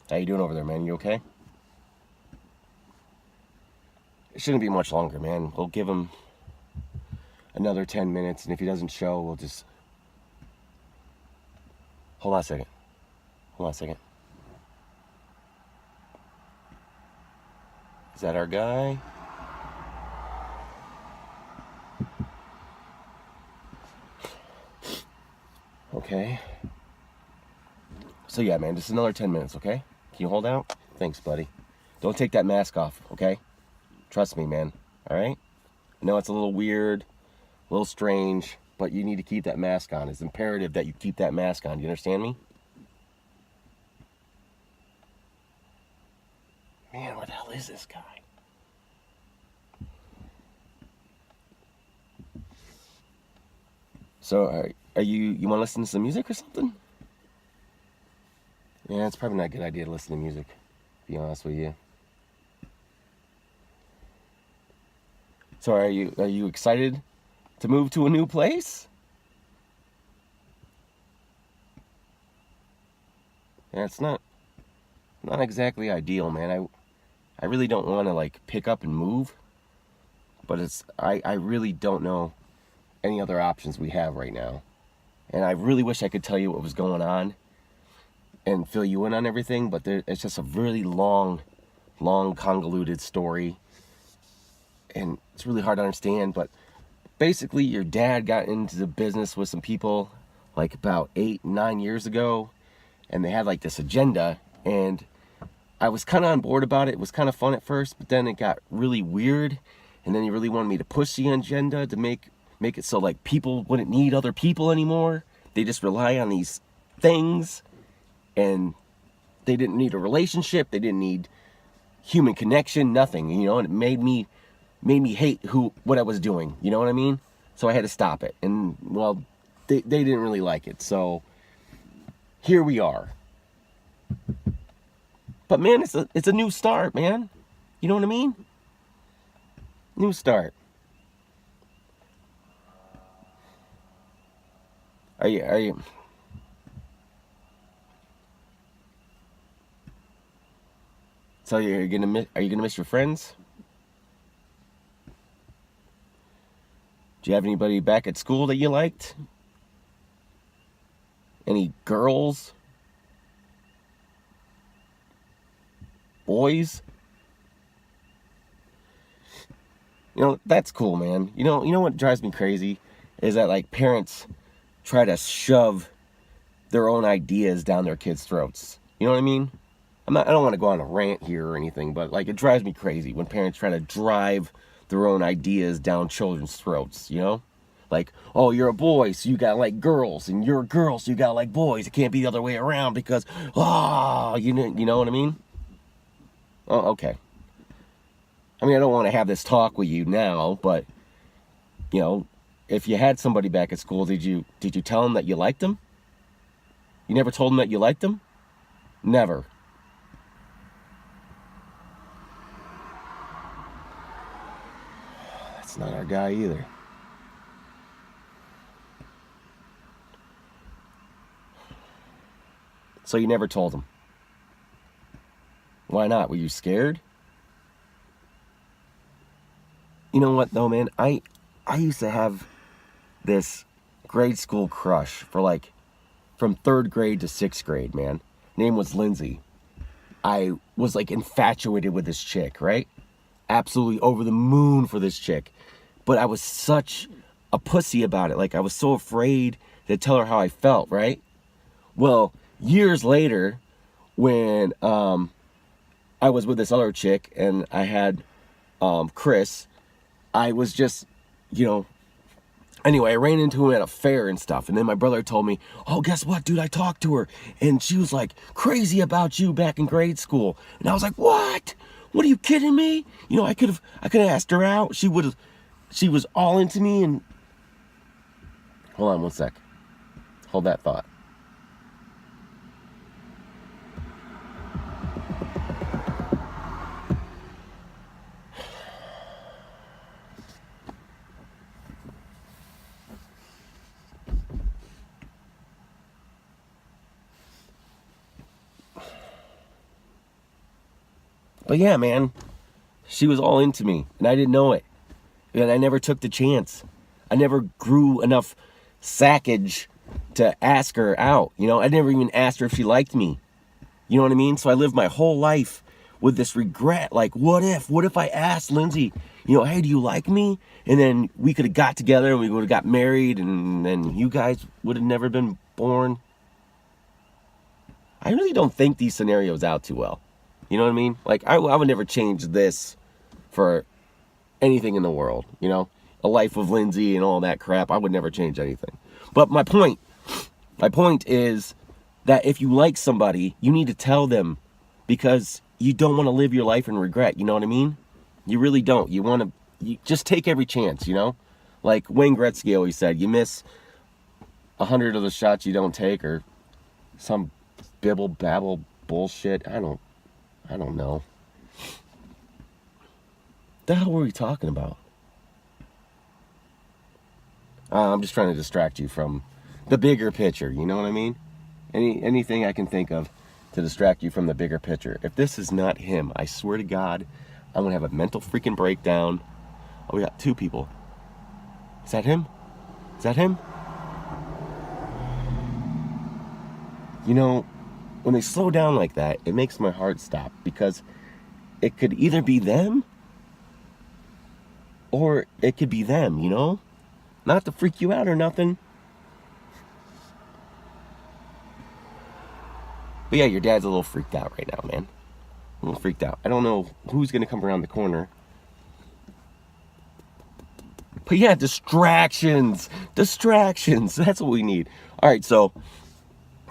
How you doing over there, man? You okay? It shouldn't be much longer, man. We'll give him another 10 minutes, and if he doesn't show, we'll just... Hold on a second. Hold on a second. Is that our guy? Okay. So yeah, man, just another 10 minutes, okay? Can you hold out? Thanks, buddy. Don't take that mask off, okay? Trust me, man. All right? I know it's a little weird, a little strange, but you need to keep that mask on. It's imperative that you keep that mask on. Do you understand me? Man, what the hell is this guy? So, are you want to listen to some music or something? Yeah, it's probably not a good idea to listen to music, to be honest with you. So, are you excited to move to a new place? Yeah, it's not exactly ideal, man. I really don't want to like pick up and move, but I really don't know any other options we have right now. And I really wish I could tell you what was going on and fill you in on everything, but it's just a really long convoluted story, and it's really hard to understand. But basically, your dad got into the business with some people like about 8, 9 years ago, and they had like this agenda, and I was kind of on board about it. It was kind of fun at first, but then it got really weird, and then he really wanted me to push the agenda to make it so like people wouldn't need other people anymore. They just rely on these things, and they didn't need a relationship. They didn't need human connection, nothing, and it made me hate what I was doing, you know what I mean? So I had to stop it. And well, they didn't really like it. So here we are. But man, it's a new start, man. You know what I mean? New start. Are you so are you gonna miss your friends? Do you have anybody back at school that you liked? Any girls? Boys? That's cool, man. You know what drives me crazy is that like parents try to shove their own ideas down their kids' throats. You know what I mean? I don't want to go on a rant here or anything, but like it drives me crazy when parents try to drive their own ideas down children's throats, Like, oh, you're a boy, so you gotta like girls, and you're a girl, so you gotta like boys. It can't be the other way around because, you know what I mean? Oh, okay. I mean, I don't want to have this talk with you now, but you know, if you had somebody back at school, did you tell them that you liked them? You never told them that you liked them? Never. That's not our guy either. So you never told him. Why not? Were you scared? You know what though, man? I used to have this grade school crush for like from 3rd grade to 6th grade, man. Name was Lindsay. I was like infatuated with this chick, right? Absolutely over the moon for this chick. But I was such a pussy about it. Like I was so afraid to tell her how I felt, right? Well, years later, when I was with this other chick and I had Chris, I was just, you know, anyway, I ran into him at a fair and stuff. And then my brother told me, oh, guess what, dude? I talked to her and she was like crazy about you back in grade school. And I was like, what? What, are you kidding me? I could have asked her out. She was all into me. And hold on one sec. Hold that thought. But yeah, man, she was all into me, and I didn't know it. And I never took the chance. I never grew enough sackage to ask her out. You know, I never even asked her if she liked me. You know what I mean? So I lived my whole life with this regret. Like, what if I asked Lindsay, you know, hey, do you like me? And then we could have got together and we would have got married, and then you guys would have never been born. I really don't think these scenarios out too well. You know what I mean? Like, I would never change this for anything in the world, you know? A life of Lindsay and all that crap, I would never change anything. But my point is that if you like somebody, you need to tell them, because you don't want to live your life in regret, you know what I mean? You really don't. You just take every chance, you know? Like Wayne Gretzky always said, you miss 100 of the shots you don't take, or some bibble babble bullshit. I don't know. The hell were we talking about? I'm just trying to distract you from the bigger picture, you know what I mean? Anything I can think of to distract you from the bigger picture. If this is not him, I swear to God, I'm gonna have a mental freaking breakdown. Oh, we got two people. Is that him? Is that him? You know, when they slow down like that, it makes my heart stop, because it could either be them or it could be them, you know? Not to freak you out or nothing. But yeah, your dad's a little freaked out right now, man. A little freaked out. I don't know who's going to come around the corner. But yeah, distractions. Distractions. That's what we need. All right, so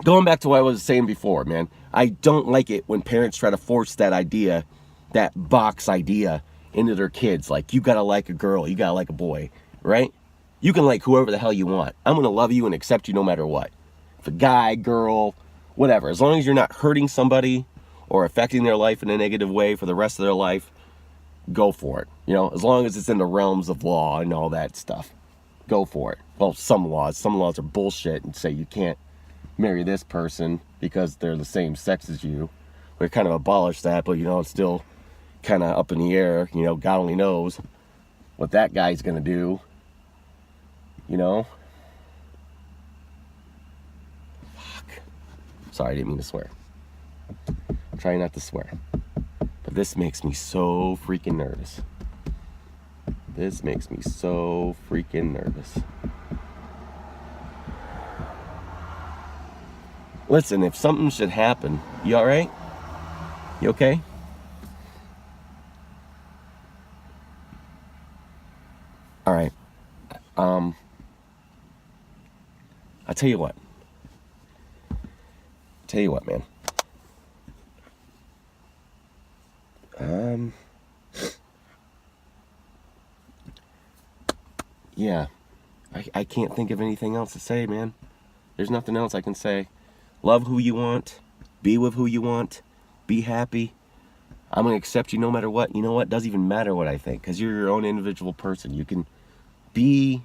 going back to what I was saying before, man. I don't like it when parents try to force that idea, that box idea, into their kids. Like, you got to like a girl. You got to like a boy, right? You can like whoever the hell you want. I'm going to love you and accept you no matter what. If a guy, girl, whatever. As long as you're not hurting somebody or affecting their life in a negative way for the rest of their life, go for it. You know, as long as it's in the realms of law and all that stuff, go for it. Well, some laws are bullshit and say you can't marry this person because they're the same sex as you. We kind of abolished that, but you know, it's still kind of up in the air. You know, God only knows what that guy's going to do. You know? Fuck. Sorry, I didn't mean to swear. I'm trying not to swear. But this makes me so freaking nervous. This makes me so freaking nervous. Listen, if something should happen, you alright? You okay? Alright. I'll tell you what. Man. Yeah. I can't think of anything else to say, man. There's nothing else I can say. Love who you want. Be with who you want. Be happy. I'm going to accept you no matter what. You know what? Doesn't even matter what I think, because you're your own individual person. You can be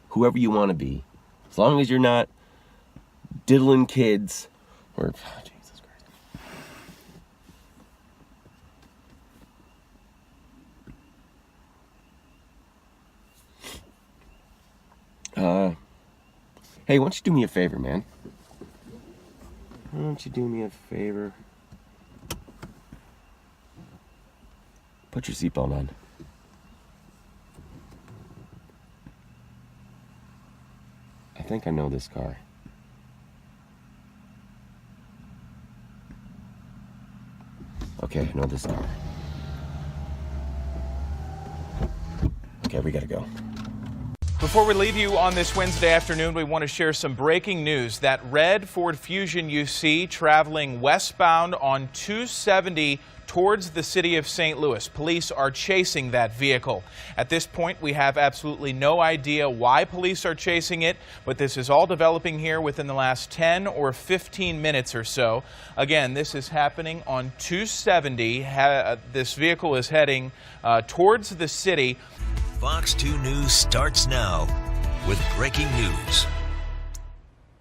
whoever you want to be. As long as you're not diddling kids or... Oh, Jesus Christ. Hey, why don't you do me a favor, man? Why don't you do me a favor? Put your seatbelt on. I think I know this car. Okay, I know this car. Okay, we gotta go. Before we leave you on this Wednesday afternoon, we want to share some breaking news. That red Ford Fusion you see traveling westbound on 270 towards the city of St. Louis. Police are chasing that vehicle. At this point, we have absolutely no idea why police are chasing it, but this is all developing here within the last 10 or 15 minutes or so. Again, this is happening on 270. This vehicle is heading towards the city. Fox 2 News starts now with breaking news.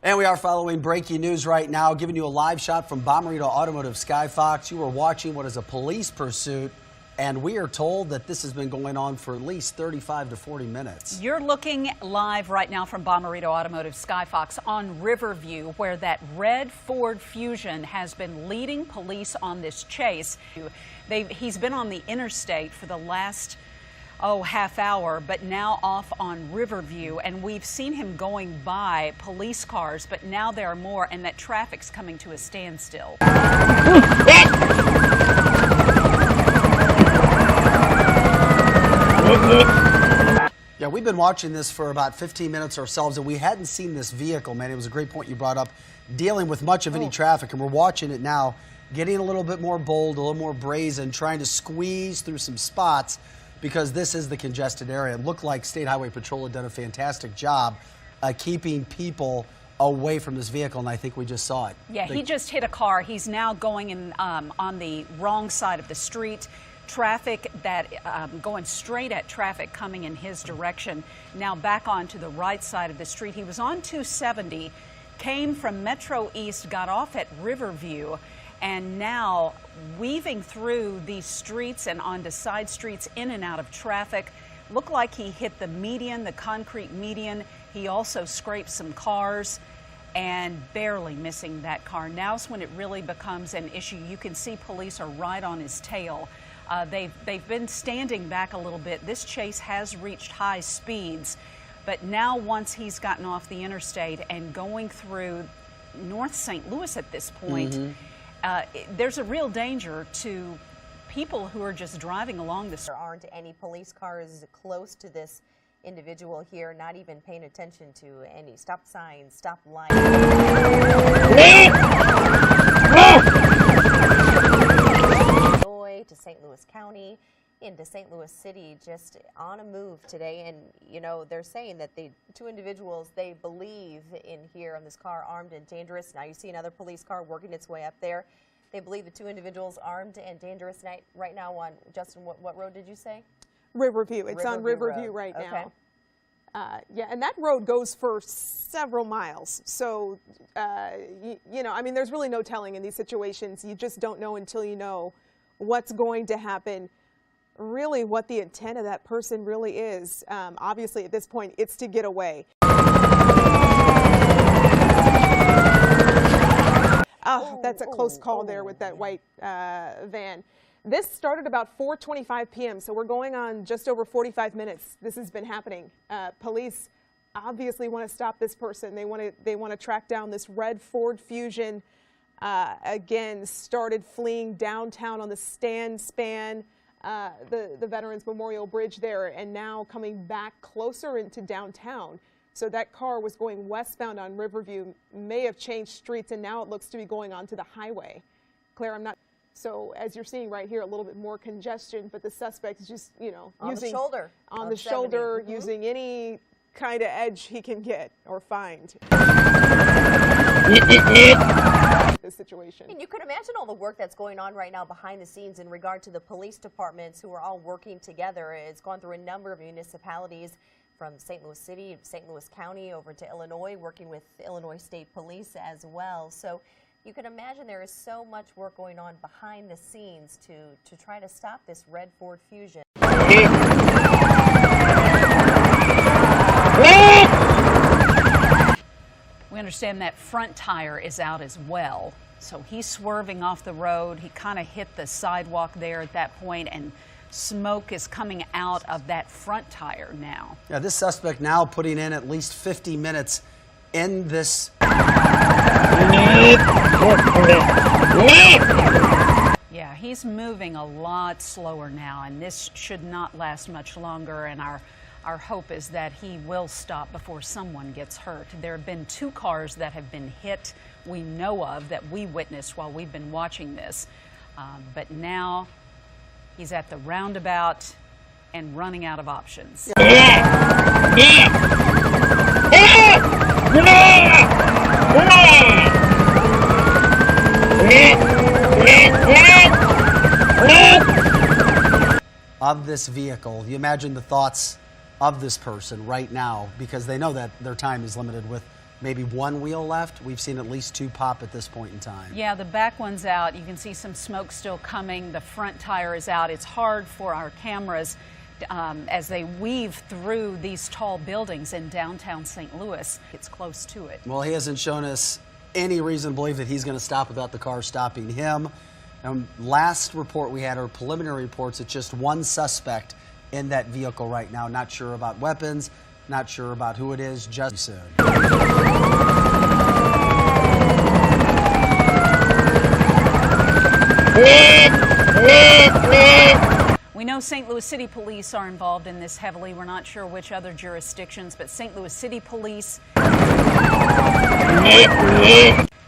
And we are following breaking news right now, giving you a live shot from Bommarito Automotive. Sky Fox, you are watching what is a police pursuit, and we are told that this has been going on for at least 35 to 40 minutes. You're looking live right now from Bommarito Automotive Sky Fox on Riverview, where that red Ford Fusion has been leading police on this chase. He's been on the interstate for the last half hour, but now off on Riverview, and we've seen him going by police cars, but now there are more, and that traffic's coming to a standstill. Yeah, we've been watching this for about 15 minutes ourselves, and we hadn't seen this vehicle, man. It was a great point you brought up, dealing with much of any traffic, and we're watching it now, getting a little bit more bold, a little more brazen, trying to squeeze through some spots, because this is the congested area. It looked like State Highway Patrol had done a fantastic job keeping people away from this vehicle, and I think we just saw it. Yeah, he just hit a car. He's now going in on the wrong side of the street. Traffic that going straight at traffic coming in his direction. Now back onto the right side of the street. He was on 270, came from Metro East, got off at Riverview, and now weaving through these streets and onto side streets in and out of traffic. Looked like he hit the median, the concrete median. He also scraped some cars and barely missing that car. Now's when it really becomes an issue. You can see police are right on his tail. They've been standing back a little bit. This chase has reached high speeds, but now once he's gotten off the interstate and going through North St. Louis at this point, there's a real danger to people who are just driving along this. There aren't any police cars close to this individual here, not even paying attention to any stop signs, stop lights. To St. Louis County, into St. Louis City, just on a move today. And, you know, they're saying that the two individuals they believe in here on this car armed and dangerous. Now you see another police car working its way up there. They believe the two individuals armed and dangerous right now on, Justin, what road did you say? Riverview. It's on Riverview right now. Yeah, and that road goes for several miles. So, you know, I mean, there's really no telling in these situations. You just don't know until you know what's going to happen, really what the intent of that person really is. Obviously, at this point, it's to get away. Oh, that's a close call there with that white van. This started about 4:25 p.m., so we're going on just over 45 minutes. This has been happening. Police obviously want to stop this person. They want to track down this red Ford Fusion. Again, started fleeing downtown on the span, the Veterans Memorial Bridge there, and now coming back closer into downtown. So that car was going westbound on Riverview, may have changed streets, and now it looks to be going onto the highway. Claire, I'm not. So as you're seeing right here, a little bit more congestion, but the suspect is just, you know, using on the shoulder, using any kind of edge he can get or find. This situation. And you could imagine all the work that's going on right now behind the scenes in regard to the police departments who are all working together. It's gone through a number of municipalities, from St. Louis City, St. Louis County, over to Illinois, working with Illinois State Police as well. So you can imagine there is so much work going on behind the scenes to try to stop this red Ford Fusion. We understand that front tire is out as well. So he's swerving off the road. He kind of hit the sidewalk there at that point, and smoke is coming out of that front tire now. Yeah, this suspect now putting in at least 50 minutes in this. Yeah, he's moving a lot slower now, and this should not last much longer, and our hope is that he will stop before someone gets hurt. There have been 2 cars that have been hit, we know of, that we witnessed while we've been watching this. But now he's at the roundabout and running out of options. Of this vehicle, you imagine the thoughts of this person right now, because they know that their time is limited with maybe one wheel left. We've seen at least 2 pop at this point in time. Yeah, the back one's out. You can see some smoke still coming. The front tire is out. It's hard for our cameras as they weave through these tall buildings in downtown St. Louis. It's close to it. Well, he hasn't shown us any reason to believe that he's going to stop without the car stopping him. And last report we had, or preliminary reports, it's just one suspect in that vehicle right now. Not sure about weapons, not sure about who it is, just soon. We know St. Louis City Police are involved in this heavily. We're not sure which other jurisdictions, but St. Louis City Police.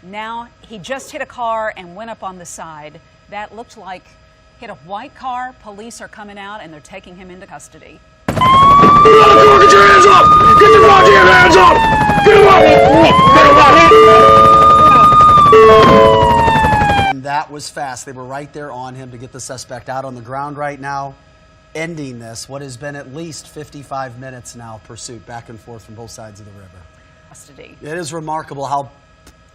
Now, he just hit a car and went up on the side. That looked like hit a white car. Police are coming out and they're taking him into custody. Get your hands up! Get your goddamn hands up! Get him up! And that was fast. They were right there on him to get the suspect out on the ground right now, ending this, what has been at least 55 minutes now, pursuit back and forth from both sides of the river. Custody. It is remarkable how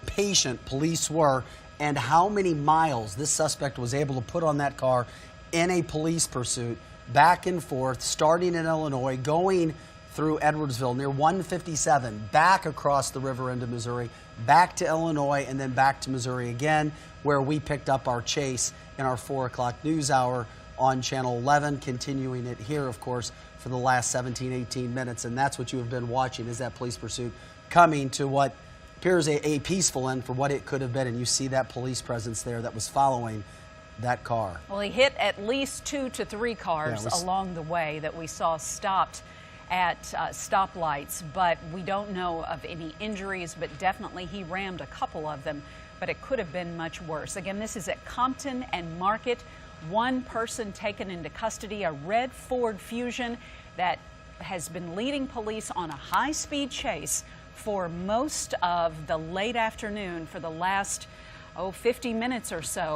patient police were and how many miles this suspect was able to put on that car in a police pursuit, back and forth, starting in Illinois, going through Edwardsville near 157, back across the river into Missouri, back to Illinois, and then back to Missouri again, where we picked up our chase in our 4 o'clock news hour on Channel 11, continuing it here, of course, for the last 17, 18 minutes. And that's what you have been watching, is that police pursuit coming to what appears a peaceful end for what it could have been. And you see that police presence there that was following that car. Well, he hit at least 2 to 3 cars along the way that we saw stopped at stoplights, but we don't know of any injuries, but definitely he rammed a couple of them, but it could have been much worse. Again, this is at Compton and Market. One person taken into custody, a red Ford Fusion that has been leading police on a high-speed chase for most of the late afternoon for the last 50 minutes or so.